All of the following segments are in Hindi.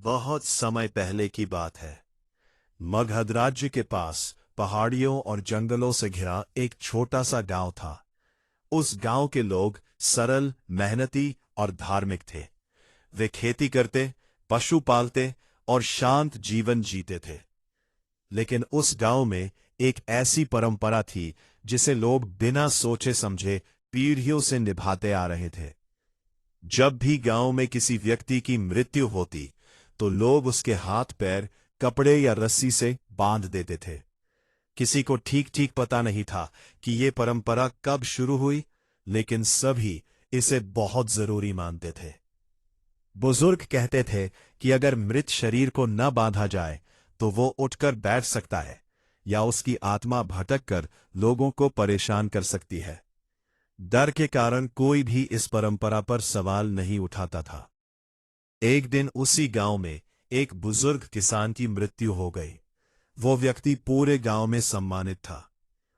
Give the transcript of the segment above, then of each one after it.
बहुत समय पहले की बात है। मगध राज्य के पास पहाड़ियों और जंगलों से घिरा एक छोटा सा गांव था। उस गांव के लोग सरल, मेहनती और धार्मिक थे। वे खेती करते, पशु पालते और शांत जीवन जीते थे। लेकिन उस गांव में एक ऐसी परंपरा थी जिसे लोग बिना सोचे समझे पीढ़ियों से निभाते आ रहे थे। जब भी गांव में किसी व्यक्ति की मृत्यु होती, तो लोग उसके हाथ पैर कपड़े या रस्सी से बांध देते थे। किसी को ठीक ठीक पता नहीं था कि ये परंपरा कब शुरू हुई, लेकिन सभी इसे बहुत जरूरी मानते थे। बुजुर्ग कहते थे कि अगर मृत शरीर को न बांधा जाए तो वो उठकर बैठ सकता है या उसकी आत्मा भटक कर लोगों को परेशान कर सकती है। डर के कारण कोई भी इस परंपरा पर सवाल नहीं उठाता था। एक दिन उसी गांव में एक बुजुर्ग किसान की मृत्यु हो गई। वो व्यक्ति पूरे गांव में सम्मानित था।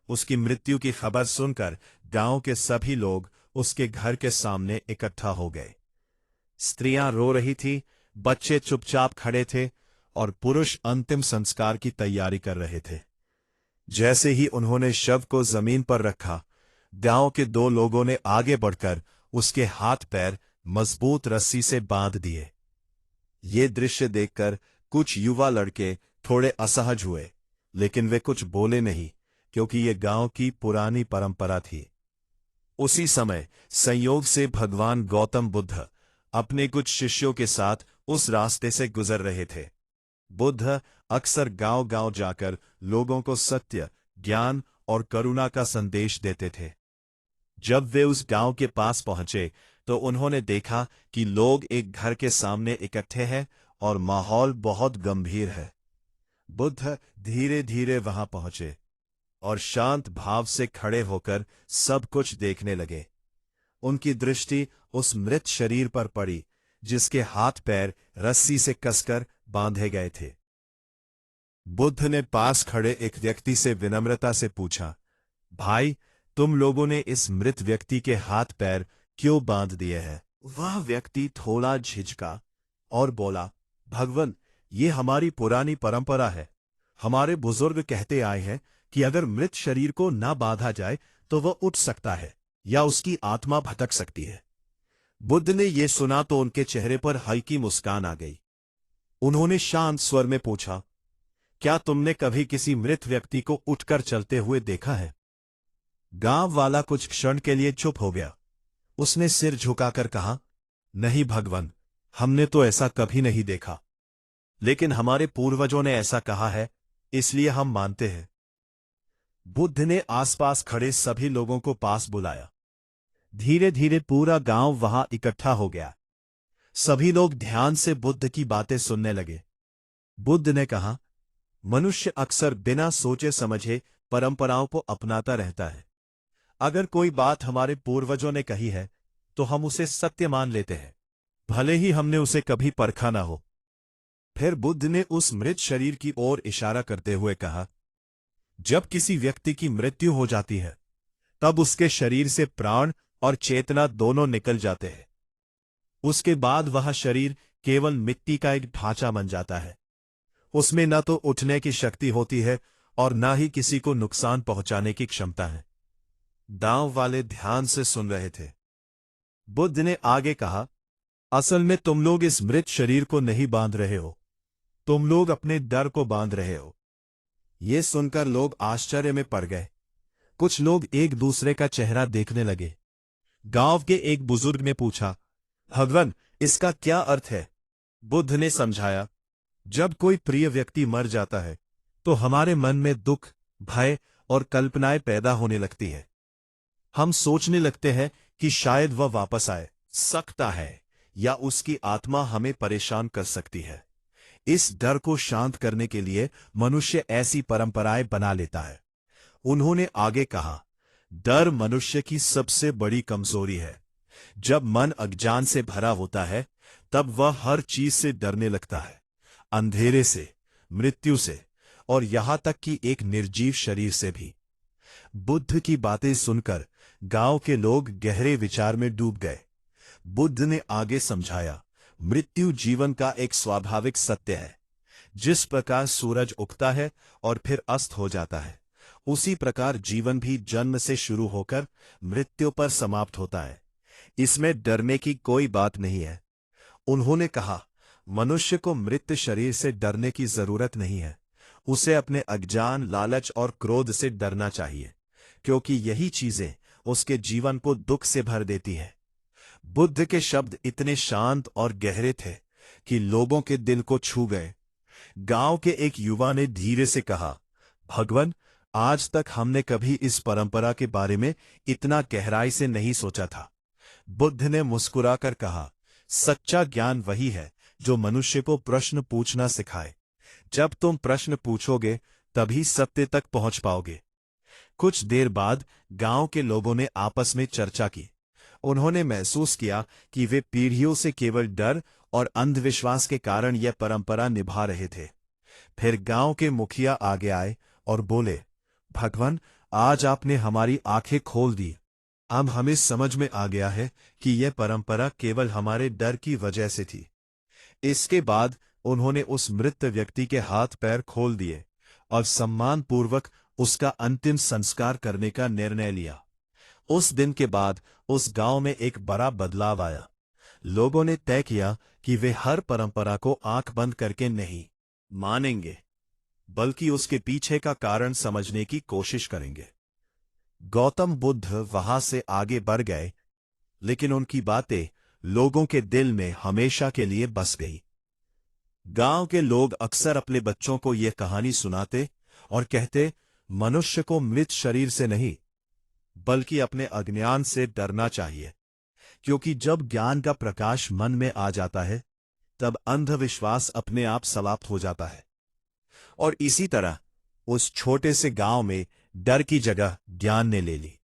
उसकी मृत्यु की खबर सुनकर गांव के सभी लोग उसके घर के सामने इकट्ठा हो गए। स्त्रियां रो रही थी, बच्चे चुपचाप खड़े थे और पुरुष अंतिम संस्कार की तैयारी कर रहे थे। जैसे ही उन्होंने शव को जमीन पर रखा, गांव के दो लोगों ने आगे बढ़कर उसके हाथ पैर मजबूत रस्सी से बांध दिए। ये दृश्य देखकर कुछ युवा लड़के थोड़े असहज हुए, लेकिन वे कुछ बोले नहीं, क्योंकि ये गांव की पुरानी परंपरा थी। उसी समय संयोग से भगवान गौतम बुद्ध अपने कुछ शिष्यों के साथ उस रास्ते से गुजर रहे थे। बुद्ध अक्सर गांव-गांव जाकर लोगों को सत्य, ज्ञान और करुणा का संदेश देते थे। जब वे उस गांव के पास पहुंचे, तो उन्होंने देखा कि लोग एक घर के सामने इकट्ठे हैं और माहौल बहुत गंभीर है। बुद्ध धीरे धीरे वहां पहुंचे और शांत भाव से खड़े होकर सब कुछ देखने लगे। उनकी दृष्टि उस मृत शरीर पर पड़ी, जिसके हाथ पैर रस्सी से कसकर बांधे गए थे। बुद्ध ने पास खड़े एक व्यक्ति से विनम्रता से पूछा, भाई, तुम लोगों ने इस मृत व्यक्ति के हाथ पैर क्यों बांध दिए हैं? वह व्यक्ति थोड़ा झिझका और बोला, भगवान, ये हमारी पुरानी परंपरा है। हमारे बुजुर्ग कहते आए हैं कि अगर मृत शरीर को ना बांधा जाए तो वह उठ सकता है या उसकी आत्मा भटक सकती है। बुद्ध ने यह सुना तो उनके चेहरे पर हल्की मुस्कान आ गई। उन्होंने शांत स्वर में पूछा, क्या तुमने कभी किसी मृत व्यक्ति को उठकर चलते हुए देखा है? गांव वाला कुछ क्षण के लिए चुप हो गया। उसने सिर झुकाकर कहा, नहीं भगवान, हमने तो ऐसा कभी नहीं देखा, लेकिन हमारे पूर्वजों ने ऐसा कहा है, इसलिए हम मानते हैं। बुद्ध ने आसपास खड़े सभी लोगों को पास बुलाया। धीरे धीरे पूरा गांव वहां इकट्ठा हो गया। सभी लोग ध्यान से बुद्ध की बातें सुनने लगे। बुद्ध ने कहा, मनुष्य अक्सर बिना सोचे समझे परंपराओं को अपनाता रहता है। अगर कोई बात हमारे पूर्वजों ने कही है तो हम उसे सत्य मान लेते हैं, भले ही हमने उसे कभी परखा ना हो। फिर बुद्ध ने उस मृत शरीर की ओर इशारा करते हुए कहा, जब किसी व्यक्ति की मृत्यु हो जाती है, तब उसके शरीर से प्राण और चेतना दोनों निकल जाते हैं। उसके बाद वह शरीर केवल मिट्टी का एक ढांचा बन जाता है। उसमें न तो उठने की शक्ति होती है और न ही किसी को नुकसान पहुंचाने की क्षमता है। गांव वाले ध्यान से सुन रहे थे। बुद्ध ने आगे कहा, असल में तुम लोग इस मृत शरीर को नहीं बांध रहे हो, तुम लोग अपने डर को बांध रहे हो। ये सुनकर लोग आश्चर्य में पड़ गए। कुछ लोग एक दूसरे का चेहरा देखने लगे। गांव के एक बुजुर्ग ने पूछा, भगवान, इसका क्या अर्थ है? बुद्ध ने समझाया, जब कोई प्रिय व्यक्ति मर जाता है तो हमारे मन में दुख, भय और कल्पनाएं पैदा होने लगती है। हम सोचने लगते हैं कि शायद वह वापस आए सकता है या उसकी आत्मा हमें परेशान कर सकती है। इस डर को शांत करने के लिए मनुष्य ऐसी परंपराएं बना लेता है। उन्होंने आगे कहा, डर मनुष्य की सबसे बड़ी कमजोरी है। जब मन अज्ञान से भरा होता है, तब वह हर चीज से डरने लगता है, अंधेरे से, मृत्यु से और यहां तक कि एक निर्जीव शरीर से भी। बुद्ध की बातें सुनकर गांव के लोग गहरे विचार में डूब गए। बुद्ध ने आगे समझाया, मृत्यु जीवन का एक स्वाभाविक सत्य है। जिस प्रकार सूरज उगता है और फिर अस्त हो जाता है, उसी प्रकार जीवन भी जन्म से शुरू होकर मृत्यु पर समाप्त होता है। इसमें डरने की कोई बात नहीं है। उन्होंने कहा, मनुष्य को मृत शरीर से डरने की जरूरत नहीं है। उसे अपने अज्ञान, लालच और क्रोध से डरना चाहिए, क्योंकि यही चीजें उसके जीवन को दुख से भर देती हैं। बुद्ध के शब्द इतने शांत और गहरे थे कि लोगों के दिल को छू गए। गांव के एक युवा ने धीरे से कहा, भगवान, आज तक हमने कभी इस परंपरा के बारे में इतना गहराई से नहीं सोचा था। बुद्ध ने मुस्कुराकर कहा, सच्चा ज्ञान वही है जो मनुष्य को प्रश्न पूछना सिखाए। जब तुम प्रश्न पूछोगे तभी सत्य तक पहुंच पाओगे। कुछ देर बाद गांव के लोगों ने आपस में चर्चा की। उन्होंने महसूस किया कि वे पीढ़ियों से केवल डर और अंधविश्वास के कारण यह परंपरा निभा रहे थे। फिर गांव के मुखिया आगे आए और बोले, भगवान, आज आपने हमारी आंखें खोल दी। अब हमें समझ में आ गया है कि यह परंपरा केवल हमारे डर की वजह से थी। इसके बाद उन्होंने उस मृत व्यक्ति के हाथ पैर खोल दिए और सम्मानपूर्वक उसका अंतिम संस्कार करने का निर्णय लिया। उस दिन के बाद उस गांव में एक बड़ा बदलाव आया। लोगों ने तय किया कि वे हर परंपरा को आंख बंद करके नहीं मानेंगे, बल्कि उसके पीछे का कारण समझने की कोशिश करेंगे। गौतम बुद्ध वहां से आगे बढ़ गए, लेकिन उनकी बातें लोगों के दिल में हमेशा के लिए बस गई। गांव के लोग अक्सर अपने बच्चों को यह कहानी सुनाते और कहते, मनुष्य को मृत शरीर से नहीं, बल्कि अपने अज्ञान से डरना चाहिए, क्योंकि जब ज्ञान का प्रकाश मन में आ जाता है, तब अंधविश्वास अपने आप समाप्त हो जाता है। और इसी तरह उस छोटे से गांव में डर की जगह ज्ञान ने ले ली।